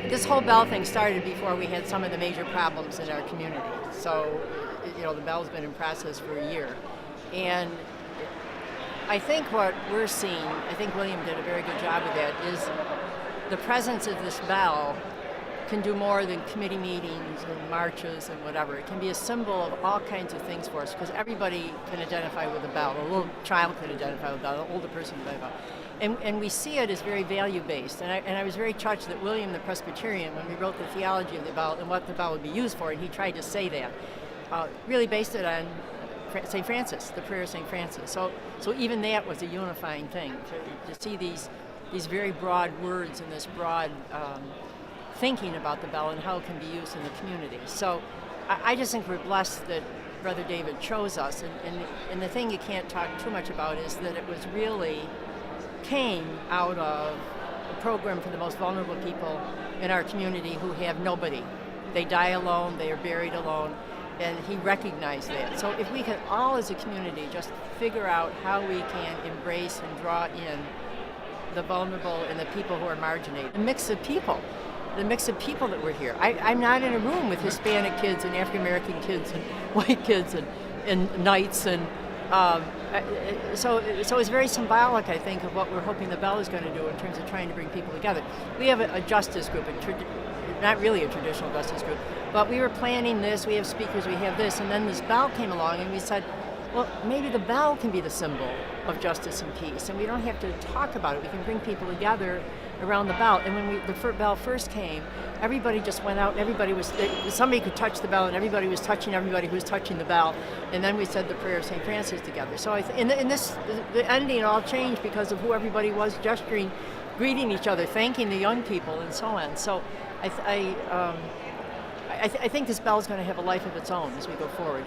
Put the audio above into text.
This whole bell thing started before we had some of the major problems in our community. So, the bell's been in process for a year. And I think what we're seeing, I think William did a very good job of that, is the presence of this bell can do more than committee meetings and marches and whatever. It can be a symbol of all kinds of things for us, because everybody can identify with a bell. A little child can identify with a bell, an older person can identify with a bell. And we see it as very value-based. And I was very touched that William, the Presbyterian, when we wrote the theology of the bell and what the bell would be used for, and he tried to say that, really based it on St. Francis, the prayer of St. Francis. So even that was a unifying thing, to see these very broad words and this broad thinking about the bell and how it can be used in the community. So I just think we're blessed that Brother David chose us. And the thing you can't talk too much about is that it was really came out of a program for the most vulnerable people in our community who have nobody. They die alone, they are buried alone, and he recognized that. So if we can all as a community just figure out how we can embrace and draw in the vulnerable and the people who are marginated, the mix of people that were here. I'm not in a room with Hispanic kids and African American kids and white kids and knights and so it's very symbolic, I think, of what we're hoping the bell is going to do in terms of trying to bring people together. We have a justice group, not really a traditional justice group, but we were planning this, we have speakers, we have this, and then this bell came along and we said, well, maybe the bell can be the symbol of justice and peace, and we don't have to talk about it. We can bring people together around the bell. And when the bell first came, everybody just went out. Somebody could touch the bell, and everybody was touching everybody who was touching the bell. And then we said the prayer of St. Francis together. So the ending all changed because of who everybody was gesturing, greeting each other, thanking the young people, and so on. So I think this bell is going to have a life of its own as we go forward.